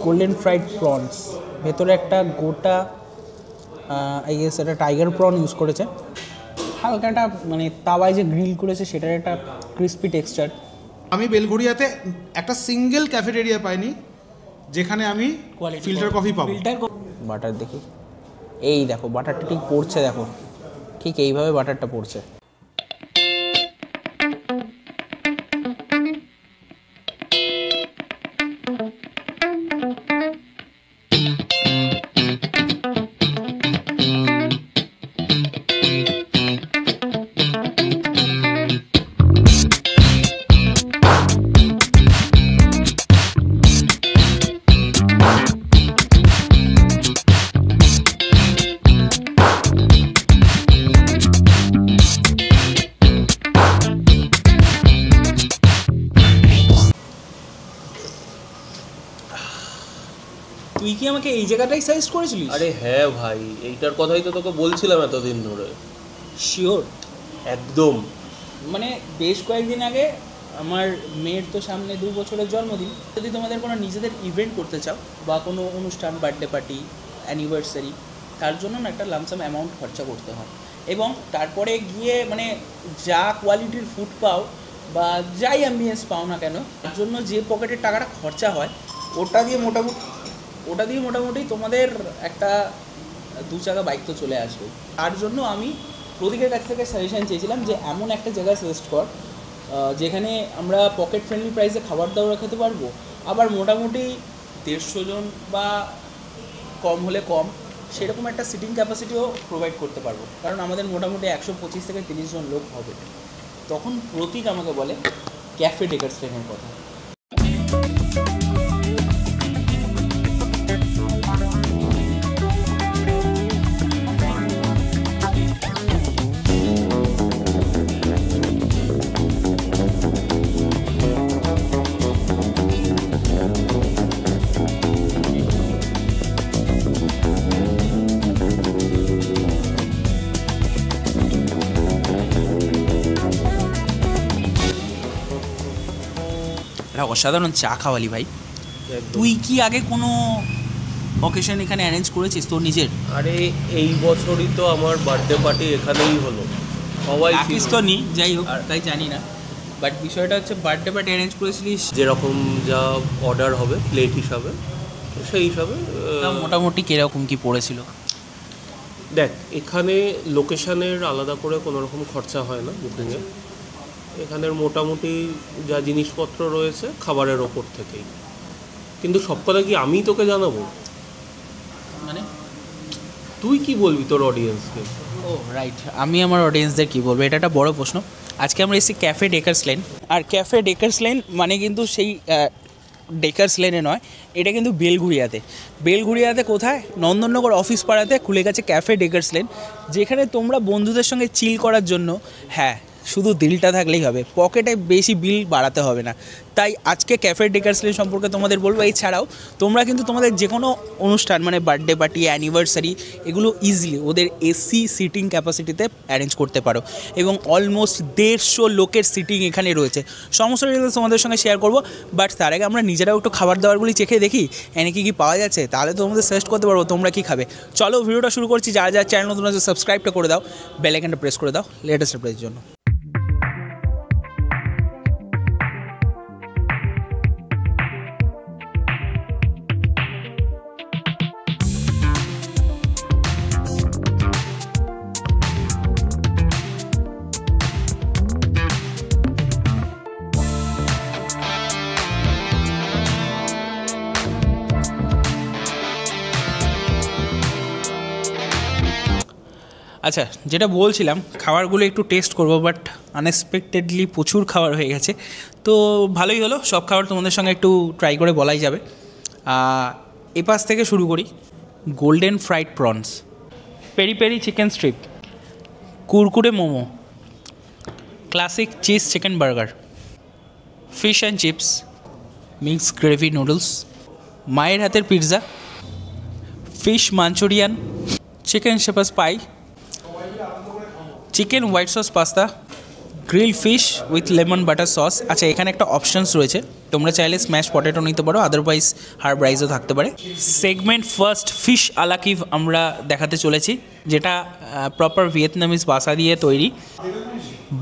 Golden fried prawns, ভেতরে একটা গোটা আই গেস এটা টাইগার প্রন ইউজ করেছে, হালকা একটা মানে তাওয়ায় যে গ্রিল করেছে সেটার একটা ক্রিস্পি টেক্সচার। আমি বেলঘড়িয়াতে একটা সিঙ্গেল ক্যাফেটেরিয়া পাইনি যেখানে আমি ফিল্টার কফি পাবো। বাটার দেখি, এই দেখো বাটারটা ঠিক পড়ছে, দেখো ঠিক এইভাবে বাটারটা পড়ছে। তুই কি আমাকে এই জায়গাটাই সাজেস্ট করেছিলিস? আরে হ্যাঁ ভাই, এইটার কথাই তো তোকে বলছিলাম এতদিন ধরে। শিওর? একদম। মানে বেশ কয়েকদিন আগে আমার মেয়ের তো সামনে 2 বছরের জন্মদিন, যদি তোমাদের কোনো নিজেদের ইভেন্ট করতে চাও বা কোনো অনুষ্ঠান, বার্থডে পার্টি, অ্যানিভার্সারি, তার জন্য না একটা লামসাম অ্যামাউন্ট খরচা করতে হয়, এবং তারপরে গিয়ে মানে যা কোয়ালিটির ফুড পাও বা যাই অ্যাম্বিয়েন্স পাও না কেন, তার জন্য যে পকেটের টাকাটা খরচা হয় ওটা দিয়ে মোটামুটি তোমাদের একটা 2 চাকা বাইক তো চলে আসবে। তার জন্য আমি প্রতীকের কাছ থেকে সাজেশান চেয়েছিলাম যে এমন একটা জায়গা সাজেস্ট কর যেখানে আমরা পকেট ফ্রেন্ডলি প্রাইসে খাবার দাবার খেতে পারবো, আবার মোটামুটি 150 জন বা কম হলে কম সেরকম একটা সিটিং ক্যাপাসিটিও প্রোভাইড করতে পারবো, কারণ আমাদের মোটামুটি 125 থেকে 30 জন লোক হবে। তখন প্রতীক আমাকে বলে ক্যাফে ডেকার্স লেনের কথা। এটা অসাধারণ চা খাওয়ালি ভাই। তুই কি আগে কোনো অকেশন এখানে অ্যারেঞ্জ করেছিস তোর নিজের? আরে এই বছরই তো আমার বার্থডে পার্টি এখানেই হলো। সবাই রাখিস তো নি, যাই হোক তাই জানি না, বাট বিষয়টা হচ্ছে বার্থডে পার্টি অ্যারেঞ্জ করেছিলিস, যেরকম যা অর্ডার হবে প্লেট হিসাবে সেই হিসাবে মোটামুটি কীরকম কী পড়েছিল? দেখ, এখানে লোকেশানের আলাদা করে কোনো রকম খরচা হয় না বুকিংয়ে। এখানের মোটামুটি যা জিনিসপত্র রয়েছে খাবারের ওপর থেকেই। কিন্তু সব কথা কি আমি তোকে জানাবো? মানে তুই কি বলবি তোর অডিয়েন্সকে? ও রাইট, আমি আমার অডিয়েন্সদের কী বলবো, এটা একটা বড় প্রশ্ন। আজকে আমরা এসেছি ক্যাফে ডেকার্স লেন, আর ক্যাফে ডেকার্স লেন মানে কিন্তু সেই ডেকার্স লেনে নয়, এটা কিন্তু বেলঘুরিয়াতে কোথায়? নন্দননগর অফিস পাড়াতে খুলে গেছে ক্যাফে ডেকার্স লেন, যেখানে তোমরা বন্ধুদের সঙ্গে চিল করার জন্য, হ্যাঁ শুধু দিলটা থাকলেই হবে, পকেটে বেশি বিল বাড়াতে হবে না। তাই আজকে ক্যাফে ডেকার্স লেন সম্পর্কে তোমাদের বলবো। এছাড়াও তোমরা কিন্তু তোমাদের যে কোনো অনুষ্ঠান মানে বার্থডে পার্টি, অ্যানিভার্সারি, এগুলো ইজিলি ওদের এসি সিটিং ক্যাপাসিটিতে অ্যারেঞ্জ করতে পারো, এবং অলমোস্ট 150 লোকের সিটিং এখানে রয়েছে। সমস্ত ডিটেলস তোমাদের সঙ্গে শেয়ার করবো, বাট তার আগে আমরা নিজেরাও একটু খাবার দাবারগুলি চেখে দেখি এনে কী পাওয়া যাচ্ছে, তাহলে তোমাদের সাজেস্ট করতে পারবো তোমরা কী খাবে। চলো ভিডিওটা শুরু করছি। যারা চ্যানেল নতুন আছে সাবস্ক্রাইবটা করে দাও, বেল আইকনটা প্রেস করে দাও লেটেস্ট আপডেটের জন্য। আচ্ছা, যেটা বলছিলাম খাবারগুলো একটু টেস্ট করবো, বাট আনএক্সপেক্টেডলি প্রচুর খাবার হয়ে গেছে, তো ভালোই হলো। সব খাবার তোমাদের সঙ্গে একটু ট্রাই করে বলাই যাবে। এপাশ থেকে শুরু করি। Golden fried prawns, peri peri chicken strip, kurkure momo, classic cheese chicken burger, fish and chips, mix gravy noodles, মায়ের হাতের pizza, fish Manchurian, chicken shepherd's pie, chicken white sauce pasta, grill fish with lemon butter sauce. আচ্ছা, এখানে একটা options রয়েছে, তোমরা চাইলে smash potato নিতে পারো, আদারওয়াইজ হার্ব রাইসও থাকতে পারে। সেগমেন্ট ফার্স্ট ফিশ আলাকিভ আমরা দেখাতে চলেছি, যেটা প্রপার ভিয়েতনামিজ বাসা দিয়ে তৈরি।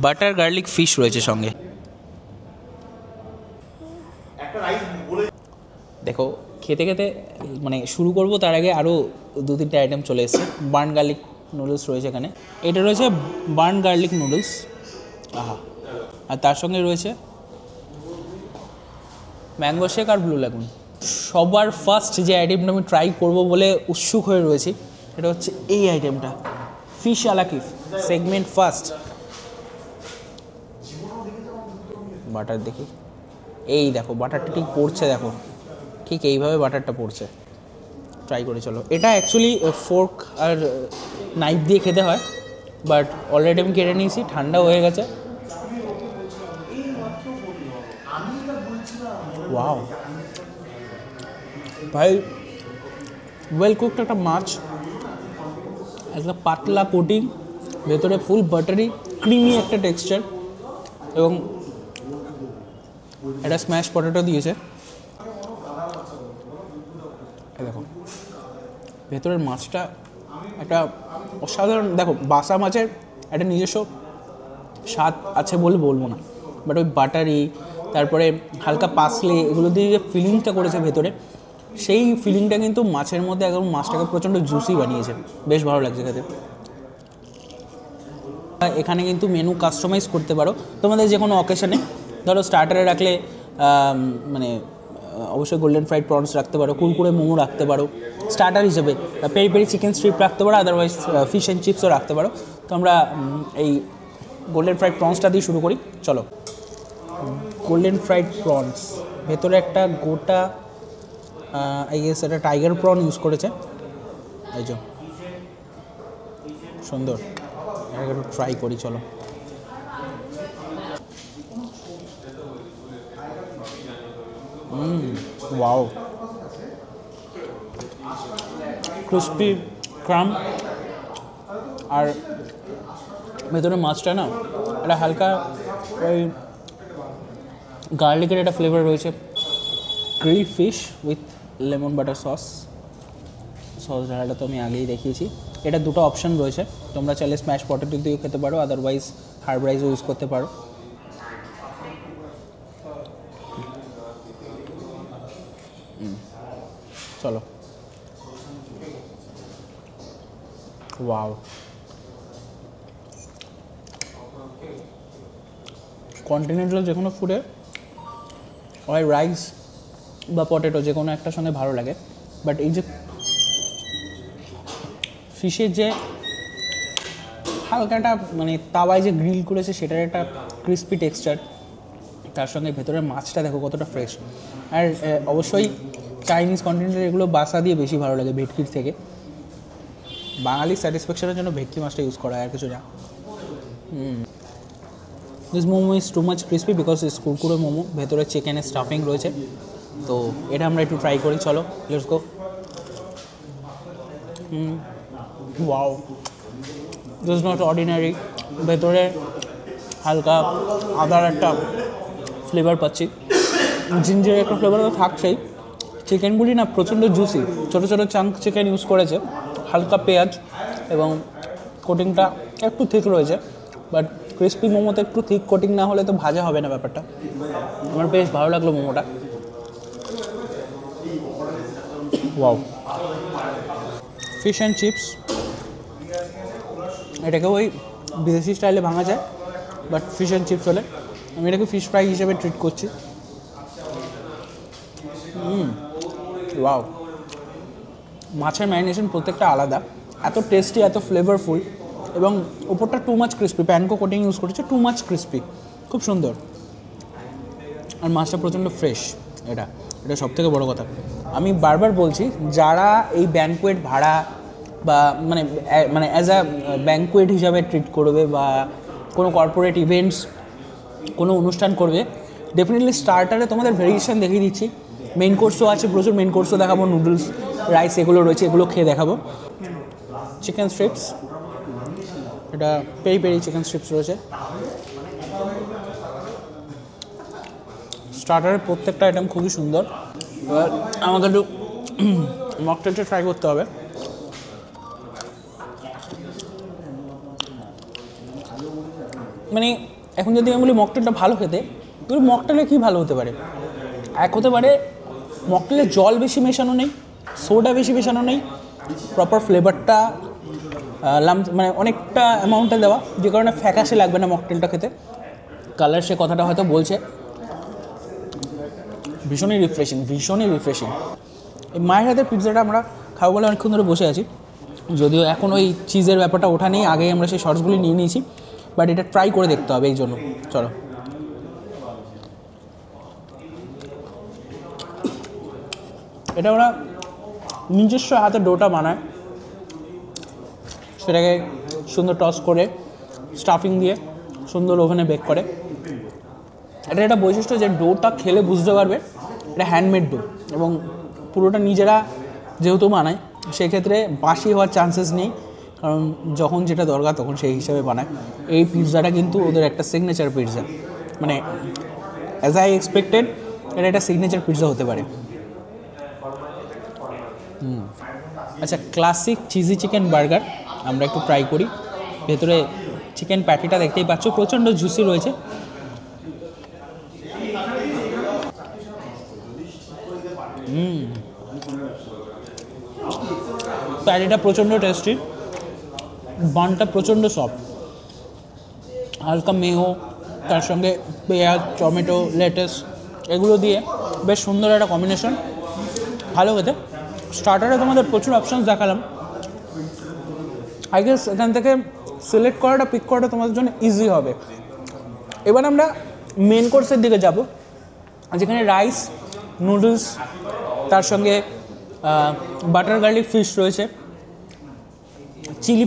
বাটার গার্লিক ফিশ রয়েছে সঙ্গে। দেখো, খেতে খেতে মানে শুরু করব তার আগে আরও 2-3টে আইটেম চলে এসছে। বার্ন গার্লিক নুডলস রয়েছে এখানে, এটা রয়েছে বার্ন গার্লিক নুডলস, আহা। আর তার সঙ্গে রয়েছে ম্যাঙ্গো শেক আর ব্লু লেগুন। সবার ফার্স্ট যে আইটেমটা আমি ট্রাই করব বলে উৎসুক হয়ে রয়েছি, এটা হচ্ছে এই আইটেমটা, ফিশ আলাকিভ সেগমেন্ট ফার্স্ট। বাটার দেখি, এই দেখো বাটারটা ঠিক পড়ছে, দেখো ঠিক এইভাবে বাটারটা পড়ছে। ট্রাই করে চলো। এটা অ্যাকচুয়ালি ফোর্ক আর নাইফ দিয়ে খেতে হয়, বাট অলরেডি আমি কেটে নিয়েছি, ঠান্ডা হয়ে গেছে। ওয়াও ভাই, ওয়েল কুকড একটা মাছ, একটা পাতলা কোটিং, ভেতরে ফুল বাটারি ক্রিমি একটা টেক্সচার, এবং একটা স্ম্যাশ পটেটো দিয়েছে। দেখো ভেতরের মাছটা একটা অসাধারণ, দেখো বাসা মাছের একটা নিজস্ব স্বাদ আছে বলে বলবো না, বাট ওই বাটারি, তারপরে হালকা পাসলে, এগুলো দিয়ে যে ফিলিংটা করেছে ভেতরে, সেই ফিলিংটা কিন্তু মাছের মধ্যে একদম মাছটাকে প্রচণ্ড জুসি বানিয়েছে, বেশ ভালো লাগছে খেতে। এখানে কিন্তু মেনু কাস্টমাইজ করতে পারো তোমাদের যে কোনো অকেশনে। ধরো স্টার্টারে রাখলে মানে অবশ্যই গোল্ডেন ফ্রাইড প্রনস রাখতে পারো, কুরকুরে মোমো রাখতে পারো স্টার্টার হিসেবে, পেরি পেরি চিকেন স্ট্রিপ রাখতে পারো, আদারওয়াইজ ফিশ অ্যান্ড চিপসও রাখতে পারো। তো আমরা এই গোল্ডেন ফ্রাইড প্রনসটা দিয়ে শুরু করি, চলো। গোল্ডেন ফ্রাইড প্রনস, ভেতরে একটা গোটা আই গেস এটা টাইগার প্রন ইউজ করেছে, এই যে সুন্দর। একটু ট্রাই করি, চলো। ওয়াও, ক্রিস্পি ক্রাম, আর ভেতরে মাছটা না একটা হালকা ওই গার্লিকের একটা ফ্লেভার রয়েছে। Grill fish with lemon butter sauce ঢালাটা তো আমি আগেই দেখিয়েছি। এটা দুটো অপশান রয়েছে, তোমরা চাইলে স্ম্যাশ পটেটো দিয়েও খেতে পারো, আদারওয়াইজ হার্ব রাইসও ইউজ করতে পারো। চলো, ওয়াও, কন্টিনেন্টাল যে কোনো ফুডে হয় রাইস বা পটেটো যে কোনো একটার সঙ্গে ভালো লাগে, বাট এই যে ফিশের যে হালকাটা মানে তাওয়ায় যে গ্রিল করেছে সেটার একটা ক্রিস্পি টেক্সচার, তার সঙ্গে ভেতরের মাছটা দেখো কতটা ফ্রেশ। আর অবশ্যই চাইনিজ কন্টিনেন্টাল এগুলো বাসা দিয়ে বেশি ভালো লাগে ভেটকির থেকে। বাঙালির স্যাটিসফ্যাকশনের জন্য ভেটকি মাছটা ইউজ করা হয়, আর কিছু না। This momo is two much crispy because ইস কুরকুরে মোমো, ভেতরে চিকেনের স্টাফিং রয়েছে। তো এটা আমরা একটু ট্রাই করি, চলো, let's go. Wow, this is not ordinary. ভেতরে হালকা আদার একটা ফ্লেভার পাচ্ছি, জিঞ্জারের একটা ফ্লেভার তো থাকছেই। চিকেনগুলি না প্রচণ্ড জুসি, ছোটো ছোটো চাঙ্ক চিকেন ইউজ করেছে, হালকা পেঁয়াজ, এবং কোটিংটা একটু ঠিক রয়েছে, বাট ক্রিস্পি মোমোতে একটু ঠিক কোটিং না হলে তো ভাজা হবে না ব্যাপারটা। আমার বেশ ভালো লাগলো মোমোটা। ওয়াও, ফিশ অ্যান্ড চিপস, এটাকে ওই বিদেশি স্টাইলে ভাঙা যায়, বাট ফিশ অ্যান্ড চিপস হলে আমি এটাকে ফিশ ফ্রাই হিসেবে ট্রিট করছি। ওয়াও, মাছের ম্যারিনেশন প্রত্যেকটা আলাদা, এত টেস্টি, এত ফ্লেভারফুল, এবং ওপরটা too much crispy, panko coating use করেছে, টু মাচ ক্রিস্পি, খুব সুন্দর। আর মাছটা প্রচণ্ড ফ্রেশ, এটা সবথেকে বড় কথা। আমি বারবার বলছি, যারা এই ব্যাঙ্কুয়েট ভাড়া বা মানে অ্যাজ আ ব্যাঙ্কুয়েট হিসাবে ট্রিট করবে বা কোনো কর্পোরেট ইভেন্টস কোনো অনুষ্ঠান করবে, ডেফিনেটলি স্টার্টারে তোমাদের ভেরিয়েশন দেখিয়ে দিচ্ছি। মেন কোর্সও আছে, প্রচুর মেন কোর্সও দেখাবো, নুডলস, রাইস এগুলো রয়েছে, এগুলো খেয়ে দেখাবো। চিকেন স্ট্রিপস, এটা পেরি পেরি চিকেন স্ট্রিপস রয়েছে, স্টার্টারের প্রত্যেকটা আইটেম খুবই সুন্দর। এবার আমাকে একটু মকটেলটা ট্রাই করতে হবে। মানে এখন যদি আমি বলি মকটেলটা ভালো খেতে, কিন্তু মকটেলে কী ভালো হতে পারে? এক হতে পারে মকটেলে জল বেশি মেশানো নেই, সোডা বেশি মেশানো নেই, প্রপার ফ্লেভারটা মানে অনেকটা অ্যামাউন্টে দেওয়া, যে কারণে ফ্যাকাশে লাগবে না মকটেলটা খেতে। কালার সে কথাটা হয়তো বলছে, ভীষণই রিফ্রেশিং। এই মায়ের হাতের পিৎজাটা আমরা খাবো বলে অনেকক্ষণ ধরে বসে আছি, যদিও এখন ওই চিজের ব্যাপারটা ওঠা নেই, আগেই আমরা সেই শর্টসগুলি নিয়ে নিয়েছি, বাট এটা ট্রাই করে দেখতে হবে এই জন্য। চলো, এটা ওরা নিজস্ব হাতে ডোটা বানায়, সেটাকে সুন্দর টস করে স্টাফিং দিয়ে সুন্দর ওভেনে বেক করে। এটা একটা বৈশিষ্ট্য যে ডোটা খেলে বুঝতে পারবে এটা হ্যান্ডমেড ডো, এবং পুরোটা নিজেরা যেহেতু বানায় সেক্ষেত্রে বাসি হওয়ার চান্সেস নেই, কারণ যখন যেটা দরকার তখন সেই হিসাবে বানায়। এই পিৎজাটা কিন্তু ওদের একটা সিগনেচার পিৎজা, মানে অ্যাজ আই এক্সপেক্টেড এটা একটা সিগনেচার পিৎজা হতে পারে। আচ্ছা, ক্লাসিক চিজি চিকেন বার্গার আমরা একটু ট্রাই করি। ভেতরে চিকেন প্যাটিটা দেখতেই পাচ্ছ, প্রচণ্ড জুসি রয়েছে। প্যাটিটা প্রচণ্ড টেস্টি, বানটা প্রচণ্ড সফট, হালকা মেয়ো, তার সঙ্গে পেঁয়াজ, টমেটো, লেটাস এগুলো দিয়ে বেশ সুন্দর একটা কম্বিনেশন, ভালো খেতে। স্টার্টারে তোমাদের প্রচুর অপশানস দেখালাম, আই গেস এখান থেকে সিলেক্ট করাটা, পিক করাটা তোমাদের জন্য ইজি হবে। এবার আমরা মেন কোর্সের দিকে যাব, যেখানে রাইস, নুডলস, তার সঙ্গে বাটার গার্লিক ফিশ রয়েছে, চিলি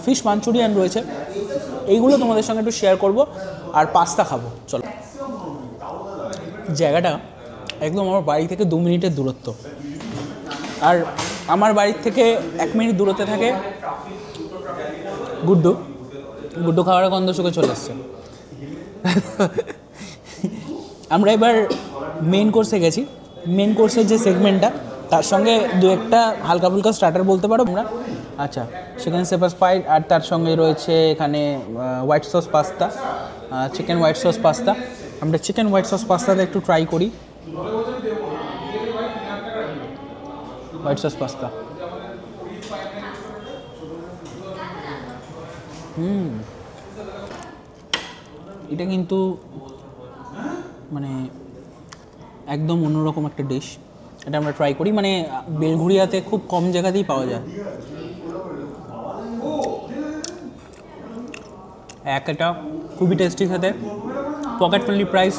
ফিশ মাঞ্চুরিয়ান রয়েছে। এইগুলো তোমাদের সঙ্গে একটু শেয়ার করব, আর পাস্তা খাবো। চলো, জায়গাটা একদম আমার বাড়ি থেকে 2 মিনিটের দূরত্ব, আর আমার বাড়ির থেকে 1 মিনিট দূরত্বে থাকে গুড্ডু খাওয়ার গন্ধ শুকে চলে এসছে। আমরা এবার মেন কোর্সে গেছি। মেন কোর্সের যে সেগমেন্টটা, তার সঙ্গে দু একটা হালকা ফুলকা স্টার্টার বলতে পারো আমরা। আচ্ছা, চিকেন শেপার্স পাই, আর তার সঙ্গে রয়েছে এখানে white sauce pasta, chicken white sauce pasta. আমরা চিকেন হোয়াইট সস পাস্তাটা একটু ট্রাই করি। হোয়াইট সস পাস্তা, এটা কিন্তু মানে একদম অন্যরকম একটা ডিশ। এটা আমরা ট্রাই করি, মানে বেলঘুরিয়াতে খুব কম জায়গাতেই পাওয়া যায়। এটা খুবই টেস্টি খেতে, পকেট ফ্রেন্ডলি প্রাইস।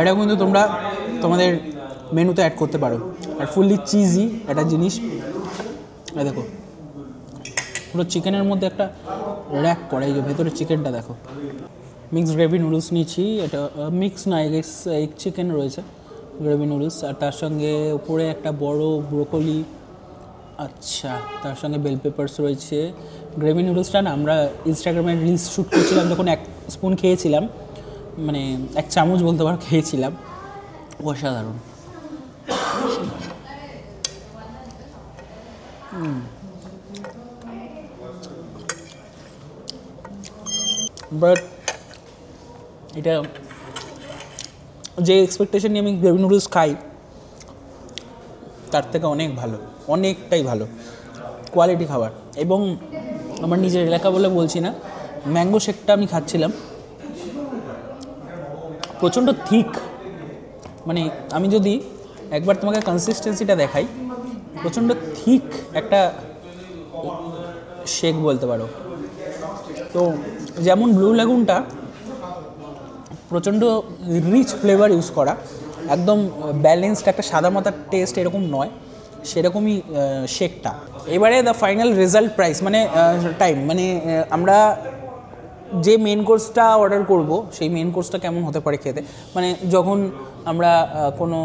এটা কিন্তু তোমরা তোমাদের মেনুতে অ্যাড করতে পারো, আর ফুললি চিজি একটা জিনিস। দেখো পুরো চিকেনের মধ্যে একটা র্যাপ করা, এই যে ভেতরে চিকেনটা দেখো। মিক্সড গ্রেভি নুডলস নিয়েছি, এটা মিক্স না, এগ চিকেন রয়েছে, গ্রেভি নুডলস, আর তার সঙ্গে উপরে একটা বড় ব্রোকলি, আচ্ছা তার সঙ্গে বেল পেপারস রয়েছে। গ্রেভি নুডলসটা না আমরা ইনস্টাগ্রামে রিলস শ্যুট করছিলাম, যখন 1 স্পুন খেয়েছিলাম, মানে 1 চামচ বলতে পারো খেয়েছিলাম, অসাধারণ। বাট এটা যে এক্সপেকটেশন নিয়ে আমি গ্রেভি নুডলস খাই তার থেকে অনেক ভালো, অনেকটাই ভালো কোয়ালিটি খাবার। এবং আমার নিজের এলাকা বলে বলছি না, ম্যাঙ্গো শেকটা আমি খাচ্ছিলাম, প্রচণ্ড থিক। মানে আমি যদি একবার তোমাকে কনসিস্টেন্সিটা দেখাই, প্রচণ্ড থিক একটা শেক বলতে পারো। তো যেমন ব্লু লেগুনটা প্রচণ্ড রিচ ফ্লেভার ইউজ করা, একদম ব্যালেন্সড একটা সাদা মাথার টেস্ট এরকম নয়, সেরকমই শেকটা। এবারে দ্য ফাইনাল রেজাল্ট প্রাইস, মানে টাইম, মানে আমরা যে মেন কোর্সটা অর্ডার করব সেই মেন কোর্সটা কেমন হতে পারে খেতে, মানে যখন আমরা কোনো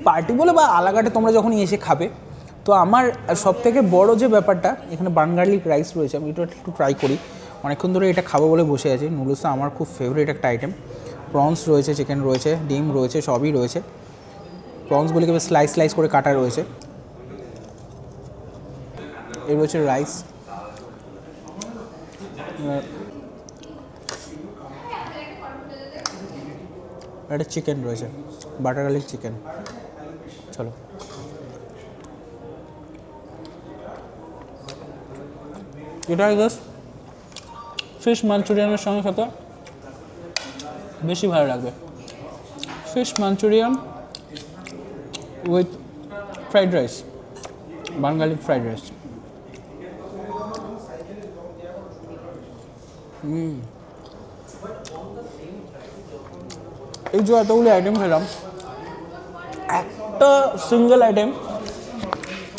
পার্টি বলে বা আলাঘাটে তোমরা যখন এসে খাবে। তো আমার সবথেকে বড় যে ব্যাপারটা, এখানে বানগার্লিক রাইস রয়েছে, আমি এটা একটু ট্রাই করি। অনেকক্ষণ ধরে এটা খাবো বলে বসে আছি। নুডলসটা আমার খুব ফেভারিট একটা আইটেম। প্রনস রয়েছে, চিকেন রয়েছে, ডিম রয়েছে, সবই রয়েছে। প্রনসগুলিকে স্লাইস স্লাইস করে কাটা রয়েছে। এর রয়েছে রাইস, একটা চিকেন রয়েছে, বাটার গার্লিক চিকেন। চলো, এটা জাস্ট ফিশ মাঞ্চুরিয়ানের সঙ্গে সাথে বেশি ভালো লাগবে। Fish Manchurian with fried rice, Bangali fried rice. এই যে এতগুলো আইটেম খেলাম, একটা সিঙ্গেল আইটেম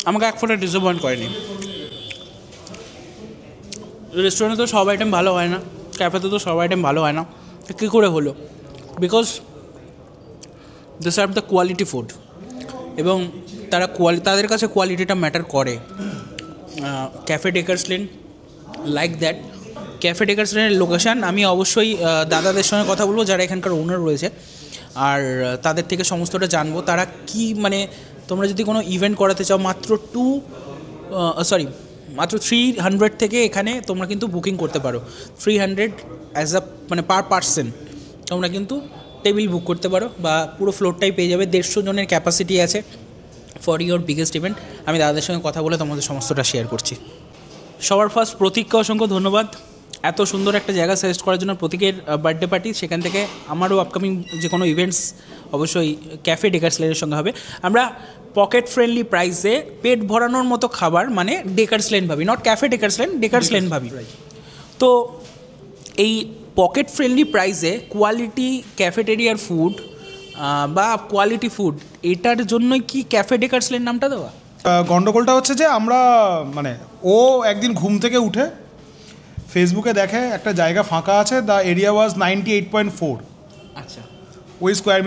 আমাকে এক ফোঁটা ডিসঅ্যাপয়েন্ট করেনি। রেস্টুরেন্টে তো সব আইটেম ভালো হয় না, ক্যাফেতে তো সব আইটেম ভালো হয় না, কী করে হলো? Because they serve the quality food, এবং তাদের কাছে কোয়ালিটিটা ম্যাটার করে। Cafe Deckers Lane like that. Cafe Deckers লেনের লোকেশান আমি অবশ্যই দাদাদের সঙ্গে কথা বলবো যারা এখানকার ওনার রয়েছে, আর তাদের থেকে সমস্তটা জানবো। তারা কি মানে তোমরা যদি কোনো ইভেন্ট করাতে চাও মাত্র 300 থেকে এখানে তোমরা কিন্তু বুকিং করতে পারো। 300 অ্যাজ আ মানে পার পার্সন তোমরা কিন্তু টেবিল বুক করতে পারো, বা পুরো ফ্লোরটাই পেয়ে যাবে। 150 জনের ক্যাপাসিটি আছে ফর ইয়োর বিগেস্ট ইভেন্ট। আমি দাদাদের সঙ্গে কথা বলে তোমাদের সমস্তটা শেয়ার করছি। সবার ফার্স্ট প্রতীককে অসংখ্য ধন্যবাদ এত সুন্দর একটা জায়গা সাজেস্ট করার জন্য। প্রতীকের বার্থডে পার্টি, সেখান থেকে আমারও আপকামিং যে কোনো ইভেন্টস অবশ্যই ক্যাফে ডেকার্স লেনের সঙ্গে হবে। আমরা পকেট ফ্রেন্ডলি প্রাইসে পেট ভরানোর মতো খাবার মানে ডেকার্স লেন ভাবি, not cafe Deckers lane, Dacres lane ভাবি। তো এই পকেট ফ্রেন্ডলি প্রাইসে কোয়ালিটি ক্যাফেটেরিয়ার ফুড বা কোয়ালিটি ফুড, এটার জন্যই কি ক্যাফে ডেকার্স লেন নামটা দেওয়া? গন্ডগোলটা হচ্ছে যে আমরা মানে ও একদিন ঘুম থেকে উঠে ফেসবুকে দেখে একটা জায়গা ফাঁকা আছে, দ্য এরিয়া ওয়াজ 98.4। আচ্ছা, ওই স্কোয়ার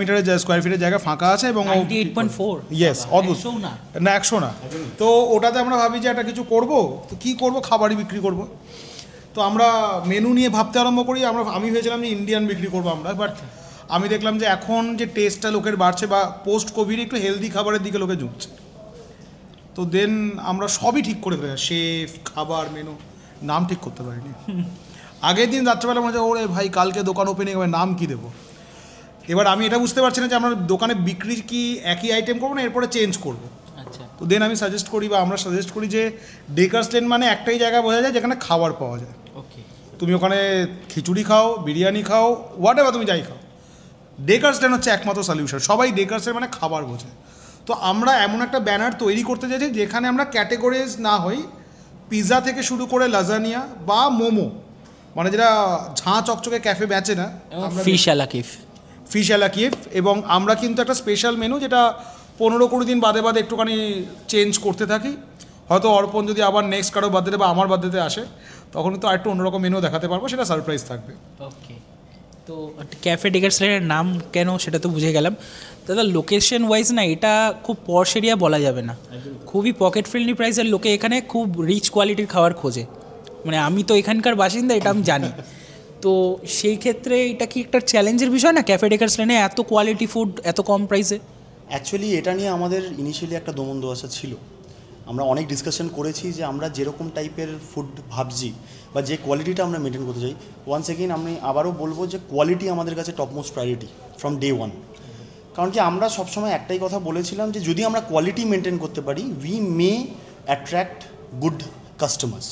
ফিটের জায়গা ফাঁকা আছে এবং 98.4 ইয়েস, অদ্ভুত না 100 না। তো ওটাতে আমরা ভাবি যে একটা কিছু করব, তো কী করবো, খাবারই বিক্রি করব। তো আমরা মেনু নিয়ে ভাবতে আরম্ভ করি। আমি ভেবেছিলাম যে ইন্ডিয়ান বিক্রি করবো আমরা, বাট আমি দেখলাম যে এখন যে টেস্টটা লোকের বাড়ছে বা পোস্ট কোভিড একটু হেলদি খাবারের দিকে লোকে ঝুঁকছে। তো দেন আমরা সবই ঠিক করে ফেলে, শেফ, খাবার, মেনু, নাম ঠিক করতে পারিনি। আগের দিন রাত্রেবেলা মনে হচ্ছে ওরে ভাই কালকে দোকান ওপেনিং হবে, নাম কী দেবো। এবার আমি এটা বুঝতে পারছি না যে আমরা দোকানে বিক্রি কি একই আইটেম করবো না এরপরে চেঞ্জ করবো। আচ্ছা, তো দেন আমি সাজেস্ট করি বা আমরা সাজেস্ট করি যে ডেকার্স লেন মানে একটাই জায়গা বোঝা যায় যেখানে খাবার পাওয়া যায়। ওকে, তুমি ওখানে খিচুড়ি খাও, বিরিয়ানি খাও, হোয়াট এভার তুমি যাই খাও, ডেকার্স লেন হচ্ছে একমাত্র সলিউশন। সবাই ডেকার্স লেন মানে খাবার বোঝে। তো আমরা এমন একটা ব্যানার তৈরি করতে চাইছি যেখানে আমরা ক্যাটেগরিজ না হই, পিৎজা থেকে শুরু করে লাজানিয়া বা মোমো, মানে যেটা ঝাঁ চকচকে ক্যাফে বেচে না, ফিশ অ্যালাকিফ। এবং আমরা কিন্তু একটা স্পেশাল মেনু যেটা 15-20 দিন বাদে বাদে একটুখানি চেঞ্জ করতে থাকি। হয়তো অর্পণ যদি আবার নেক্সট কারো বার্থডেতে বা আমার বার্থডেতে আসে তখন কিন্তু আরেকটু অন্যরকম মেনু দেখাতে পারবো, সেটা সারপ্রাইজ থাকবে। ওকে, তো ক্যাফে ডেকার্স লেনের নাম কেন সেটা তো বুঝে গেলাম। দাদা লোকেশন ওয়াইজ না এটা খুব পশ এরিয়া বলা যাবে না, খুবই পকেট ফ্রেন্ডলি প্রাইসের লোকে এখানে খুব রিচ কোয়ালিটির খাবার খোঁজে। মানে আমি তো এখানকার বাসিন্দা, এটা আমি জানি। তো সেই ক্ষেত্রে এটা কি একটা চ্যালেঞ্জের বিষয় না ক্যাফে ডেকার্স লেনে এত কোয়ালিটি ফুড এত কম প্রাইসে? অ্যাকচুয়ালি এটা নিয়ে আমাদের ইনিশিয়ালি একটা দোমন দোয়াশা ছিল। আমরা অনেক ডিসকাশন করেছি যে আমরা যেরকম টাইপের ফুড ভাবছি বা যে কোয়ালিটিটা আমরা মেনটেন করতে চাই, ওয়ান্স এগেইন আমি আবারও বলবো যে কোয়ালিটি আমাদের কাছে topmost priority from day one. কারণ কি আমরা সবসময় একটাই কথা বলেছিলাম যে যদি আমরা কোয়ালিটি মেনটেন করতে পারি we may attract good customers.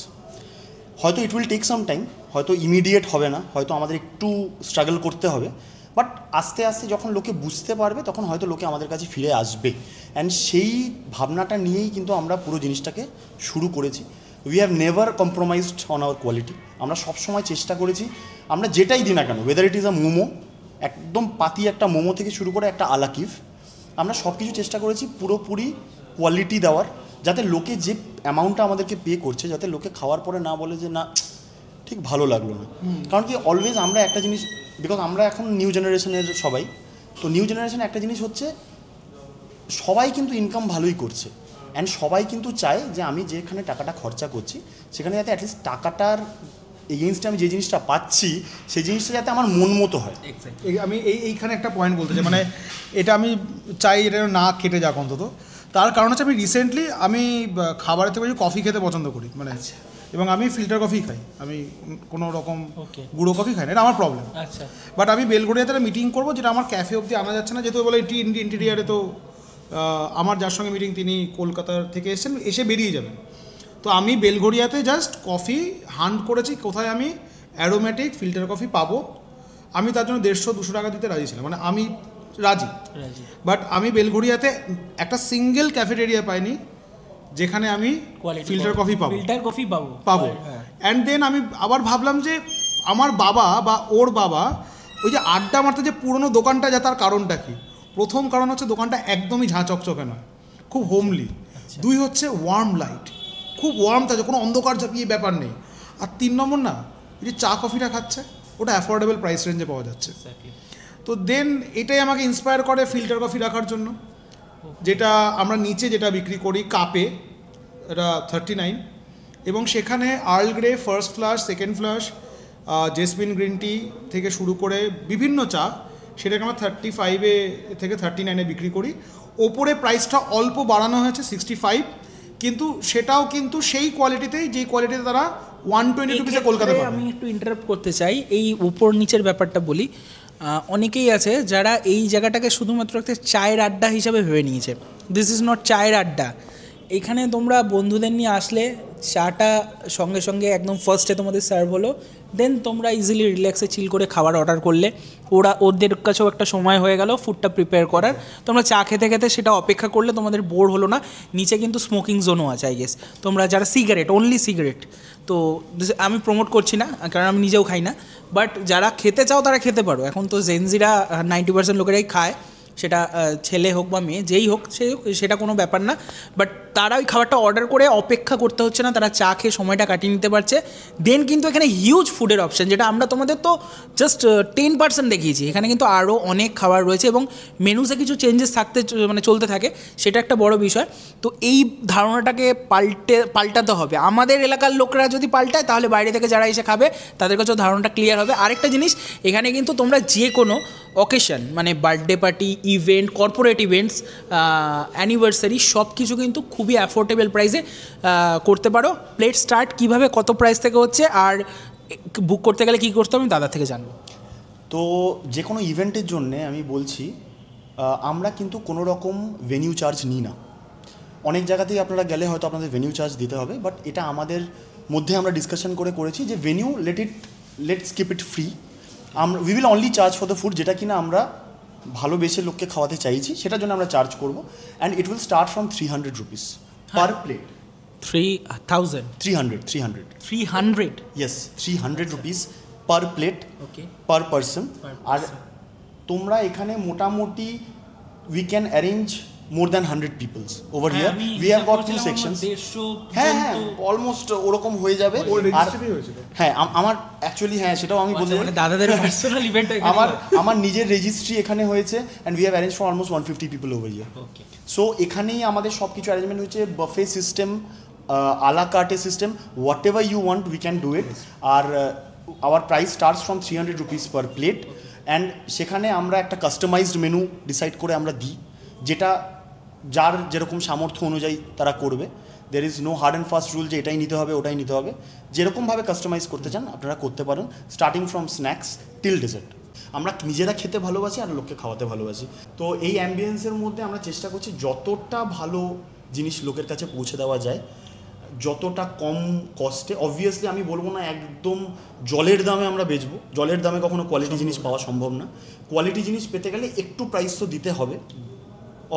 হয়তো it will take some time, হয়তো ইমিডিয়েট হবে না, হয়তো আমাদের একটু স্ট্রাগল করতে হবে, বাট আস্তে আস্তে যখন লোকে বুঝতে পারবে তখন হয়তো লোকে আমাদের কাছে ফিরে আসবে। অ্যান্ড সেই ভাবনাটা নিয়েই কিন্তু আমরা পুরো জিনিসটাকে শুরু করেছি। We have never compromised on our quality. আমরা সবসময় চেষ্টা করেছি আমরা যেটাই দিই না কেন, whether it is a momo, একদম পাতি একটা মোমো থেকে শুরু করে একটা আলাকিফ, আমরা সব কিছু চেষ্টা করেছি পুরোপুরি কোয়ালিটি দেওয়ার, যাতে লোকে যে অ্যামাউন্টটা আমাদেরকে পে করছে যাতে লোকে খাওয়ার পরে না বলে যে না ঠিক ভালো লাগলো না। কারণ কি অলওয়েজ আমরা একটা জিনিস, বিকজ আমরা এখন নিউ জেনারেশনের সবাই, তো নিউ জেনারেশনে একটা জিনিস হচ্ছে সবাই কিন্তু ইনকাম ভালোই করছে, অ্যান্ড সবাই কিন্তু চায় যে আমি যেখানে টাকাটা খরচা করছি সেখানে যাতে অ্যাটলিস্ট টাকাটার এগেইনস্টে আমি যে জিনিসটা পাচ্ছি সেই জিনিসটা যাতে আমার মন মতো হয়। আমি এইখানে একটা পয়েন্ট বলতে চাই, মানে এটা আমি চাই এটা না কেটে যাক অন্তত। তার কারণ হচ্ছে আমি রিসেন্টলি আমি খাবারের থেকে বেশি কফি খেতে পছন্দ করি, মানে এবং আমি ফিল্টার কফি খাই, আমি কোনো রকম গুঁড়ো কফি খাই না, এটা আমার প্রবলেম। আচ্ছা, বাট আমি বেলঘড়িয়াতে একটা মিটিং করবো যেটা আমার ক্যাফে অবধি আনা যাচ্ছে না, যেহেতু বলে ইন্টেরিয়ারে, তো আমার যার সঙ্গে মিটিং তিনি কলকাতার থেকে এসেছেন, এসে বেরিয়ে যাবেন। তো আমি বেলঘড়িয়াতে জাস্ট কফি হান্ট করেছি কোথায় আমি অ্যারোমেটিক ফিল্টার কফি পাবো। আমি তার জন্য 150-200 টাকা দিতে রাজি ছিলাম, মানে আমি রাজি। বাট আমি বেলঘড়িয়াতে একটা সিঙ্গেল ক্যাফেটেরিয়া পাইনি যেখানে আমি ফিল্টার কফি পাবো। অ্যান্ড দেন আমি আবার ভাবলাম যে আমার বাবা বা ওর বাবা ওই যে আড্ডা মারতে যে পুরনো দোকানটা যা, তার কারণটা কি? প্রথম কারণ হচ্ছে দোকানটা একদমই ঝাঁ চকচকে নয়, খুব হোমলি। 2 হচ্ছে ওয়ার্ম লাইট, খুব ওয়ার্ম থাকে, কোনো অন্ধকার ঝাঁপিয়ে ব্যাপার নেই। আর 3 নম্বর না, এই যে চা কফিটা খাচ্ছে ওটা অ্যাফোর্ডেবল প্রাইস রেঞ্জে পাওয়া যাচ্ছে। তো দেন এটাই আমাকে ইন্সপায়ার করে ফিল্টার কফি রাখার জন্য, যেটা আমরা নিচে যেটা বিক্রি করি কাপে, এটা 39, এবং সেখানে Earl Grey, first flush, second flush, jasmine green tea থেকে শুরু করে বিভিন্ন চা, সেটাকে আমরা 35 থেকে 39 বিক্রি করি। ওপরে প্রাইসটা অল্প বাড়ানো হয়েছে 65, কিন্তু সেটাও কিন্তু সেই কোয়ালিটিতেই, যেই কোয়ালিটিতে তারা 120 রুপিসে কলকাতায় পাবে। আমি একটু ইন্টারাপ্ট করতে চাই, এই উপর নিচের ব্যাপারটা বলি। অনেকেই আছে যারা এই জায়গাটাকে শুধুমাত্র একটা চায়ের আড্ডা হিসাবে ভেবে নিয়েছে। দিস ইজ নট চায়ের আড্ডা। এখানে তোমরা বন্ধুদের নিয়ে আসলে চাটা সঙ্গে সঙ্গে একদম ফার্স্টে তোমাদের সার্ভ হলো, দেন তোমরা ইজিলি রিল্যাক্সে চিল করে খাবার অর্ডার করলে, ওদের কাছেও একটা সময় হয়ে গেল ফুডটা প্রিপেয়ার করার। তোমরা চা খেতে খেতে সেটা অপেক্ষা করলে, তোমাদের বোর হলো না। নিচে কিন্তু স্মোকিং জোনও আছে আই গেস, তোমরা যারা সিগারেট, অনলি সিগারেট, তো আমি প্রমোট করছি না কারণ আমি নিজেও খাই না, বাট যারা খেতে চাও তারা খেতে পারো। এখন তো জেনজিরা 90% লোকেরাই খায়, সেটা ছেলে হোক বা মেয়ে, যেই হোক সেটা কোনো ব্যাপার না। বাট তারা ওই খাবারটা অর্ডার করে অপেক্ষা করতে হচ্ছে না, তারা চা খেয়ে সময়টা কাটিয়ে নিতে পারছে। দেন কিন্তু এখানে হিউজ ফুডের অপশান, যেটা আমরা তোমাদের তো জাস্ট 10% দেখিয়েছি। এখানে কিন্তু আরও অনেক খাবার রয়েছে এবং মেনুসে কিছু চেঞ্জেস চলতে থাকে, সেটা একটা বড় বিষয়। তো এই ধারণাটাকে পাল্টাতে হবে। আমাদের এলাকার লোকরা যদি পাল্টায়, তাহলে বাইরে থেকে যারা এসে খাবে তাদের কাছেও ধারণাটা ক্লিয়ার হবে। আরেকটা জিনিস, এখানে কিন্তু তোমরা যে কোনো অকেশন, মানে birthday party, event, corporate events, anniversary, সব কিছু কিন্তু খুবই অ্যাফোর্ডেবল প্রাইসে করতে পারো। প্লেট স্টার্ট কীভাবে, কত প্রাইস থেকে হচ্ছে, আর বুক করতে গেলে কী করতে হবে আমি দাদা থেকে জানবো। তো যে কোনো ইভেন্টের জন্যে আমি বলছি, আমরা কিন্তু কোনো রকম ভেনিউ চার্জ নিই না। অনেক জায়গাতেই আপনারা গেলে হয়তো আপনাদের ভেনিউ চার্জ দিতে হবে, বাট এটা আমাদের মধ্যে আমরা ডিসকাশন করেছি যে venue let's keep it free. We will only charge for the food, যেটা কিনা আমরা ভালোবেসে লোককে খাওয়াতে চাইছি, সেটার জন্য আমরা চার্জ করবো। And it will start from 300 rupees per plate. 300? 300? Yes, 300 rupees per plate, okay, per person. আর তোমরা এখানে মোটামুটি we can arrange more than 100 peoples over here. We have got 2 sections. হ্যাঁ, অলমোস্ট ওরকম হয়ে যাবে। আর হ্যাঁ, আমার অ্যাকচুয়ালি হ্যাঁ সেটাও আমি বলতে চাই, দাদাদের পার্সোনাল ইভেন্ট আমার নিজের রেজিস্ট্রি এখানে হয়েছে, and we have arrange for almost 150 people over here. Okay, so এখানেই আমাদের সব কিছু অ্যারেঞ্জমেন্ট হয়েছে, বাফে system, a la carte system, whatever you want we can do it. আর our price starts from 300 rupees per plate. And সেখানে আমরা একটা customised menu decide করে আমরা দিই, যেটা যার যেরকম সামর্থ্য অনুযায়ী তারা করবে। There is no hard and fast rule যে এটাই নিতে হবে ওটাই নিতে হবে। যেরকমভাবে কাস্টমাইজ করতে চান আপনারা করতে পারেন, starting from snacks till dessert. আমরা নিজেরা খেতে ভালোবাসি আর লোককে খাওয়াতে ভালোবাসি। তো এই অ্যাম্বিয়েন্সের মধ্যে আমরা চেষ্টা করছি যতটা ভালো জিনিস লোকের কাছে পৌঁছে দেওয়া যায়, যতটা কম কস্টে। অবভিয়াসলি আমি বলবো না একদম জলের দামে আমরা বেচবো, জলের দামে কখনো কোয়ালিটি জিনিস পাওয়া সম্ভব না। কোয়ালিটি জিনিস পেতে গেলে একটু প্রাইস তো দিতে হবে,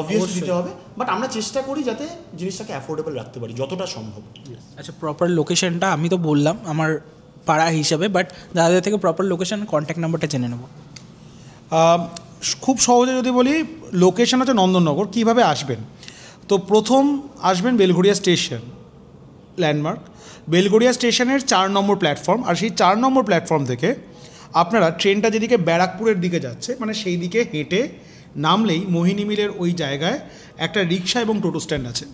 অবভিয়াসলি দিতে হবে, বাট আমরা চেষ্টা করি যাতে জিনিসটাকে অ্যাফোর্ডেবল রাখতে পারি যতটা সম্ভব। আচ্ছা, প্রপার লোকেশনটা আমি তো বললাম আমার পাড়া হিসাবে, বাট দাদাদের থেকে প্রপার লোকেশন, কন্ট্যাক্ট নাম্বারটা জেনে নেব। খুব সহজে যদি বলি, লোকেশন হচ্ছে নন্দননগর। কীভাবে আসবেন? তো প্রথম আসবেন বেলঘড়িয়া স্টেশন, ল্যান্ডমার্ক বেলঘড়িয়া স্টেশনের 4 নম্বর প্ল্যাটফর্ম। আর সেই 4 নম্বর প্ল্যাটফর্ম থেকে আপনারা ট্রেনটা যেদিকে ব্যারাকপুরের দিকে যাচ্ছে, মানে সেই দিকে হেঁটে নামলেই মোহিনী মিলের ওই জায়গায় একটা রিক্সা এবং টোটো স্ট্যান্ড আছে।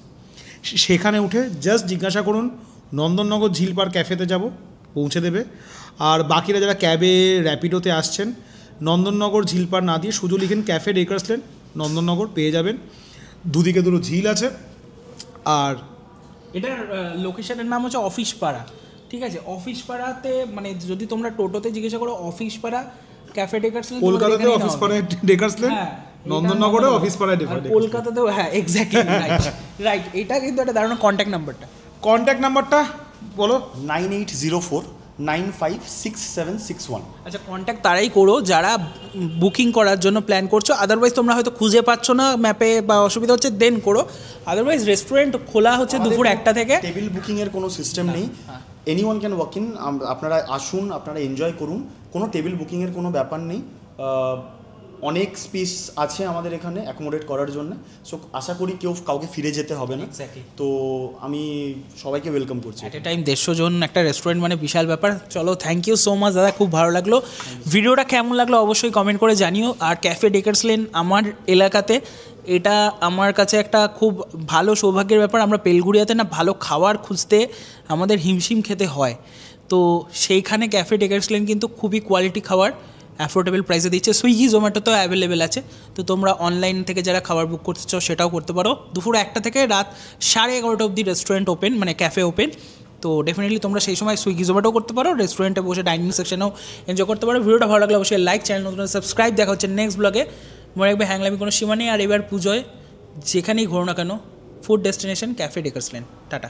সেখানে উঠে জাস্ট জিজ্ঞাসা করুন নন্দননগর ঝিল পার্ক ক্যাফেতে যাব, পৌঁছে দেবে। আর বাকিরা যারা ক্যাবে র্যাপিডোতে আসছেন, নন্দননগর ঝিলপাড় না দিয়ে শুধু লিখেন ক্যাফে ডেকার্স লেন নন্দননগর, পেয়ে যাবেন। দুদিকে দুটো ঝিল আছে। আর এটার লোকেশনের নাম হচ্ছে অফিস পাড়া, ঠিক আছে? অফিস পাড়াতে মানে যদি তোমরা টোটোতে জিজ্ঞাসা করো অফিস পাড়া ক্যাফে ডেকার্স লেন, কলকাতাতে অফিস পাড়ায় ডেকার্স লেন, নন্দননগরে অফিস পাড়ায় কলকাতাতেও, হ্যাঁ এক্স্যাক্টলি, রাইট। এটা কিন্তু একটা দারুণ। কন্ট্যাক্ট নাম্বারটা বলো। 9804956761। আচ্ছা, কন্ট্যাক্ট তারাই করো যারা বুকিং করার জন্য প্ল্যান করছো। আদারওয়াইজ তোমরা হয়তো খুঁজে পাচ্ছ না ম্যাপে বা অসুবিধা হচ্ছে, দেন করো। আদারওয়াইজ রেস্টুরেন্ট খোলা হচ্ছে দুপুর 1টা থেকে। টেবিল বুকিংয়ের কোনো সিস্টেম নেই, এনিওয়ান ক্যান ওয়াক ইন। আপনারা আসুন, আপনারা এনজয় করুন, কোনো টেবিল বুকিংয়ের কোনো ব্যাপার নেই। অনেক স্পেস আছে আমাদের এখানে অ্যাকোমোডেট করার জন্য। সো আশা করি কাউকে ফিরে যেতে হবে না। তো আমি সবাইকে ওয়েলকাম করছি। অ্যাট এ টাইম 150 জন একটা রেস্টুরেন্ট মানে বিশাল ব্যাপার। চলো, থ্যাংক ইউ সো মাচ দাদা, খুব ভালো লাগলো। ভিডিওটা কেমন লাগলো অবশ্যই কমেন্ট করে জানিও। আর ক্যাফে ডেকার্স লেন আমার এলাকাতে, এটা আমার কাছে একটা খুব ভালো সৌভাগ্যের ব্যাপার। আমরা বেলঘুরিয়াতে না ভালো খাবার খুঁজতে আমাদের হিমশিম খেতে হয়, তো সেইখানে ক্যাফে ডেকার্স লেন কিন্তু খুবই কোয়ালিটি খাবার অ্যাফোর্ডেবল প্রাইসে দিচ্ছে। সুইগি জোম্যাটোতেও অ্যাভেলেবেল আছে। তো তোমরা অনলাইন থেকে যারা খাবার বুক করতে চাও সেটাও করতে পারো। দুপুর 1টা থেকে রাত 11:30 অবধি রেস্টুরেন্ট ওপেন, মানে ক্যাফে ওপেন। তো ডেফিনেটলি তোমরা সেই সময় সুইগি জোম্যাটোও করতে পারো, রেস্টুরেন্টে বসে ডাইনিং সেকশনেও এনজয় করতে পারো। ভিডিওটা ভালো লাগলে অবশ্যই লাইক, চ্যানেল নতুন সাবস্ক্রাইব। দেখা হচ্ছে নেক্সট ব্লগে। মনে রাখবে হ্যাংলামি কোনো সীমা নেই। আর এবার পুজোয় যেখানেই ঘোরো না কেন, food destination cafe Deckers lane. Tata.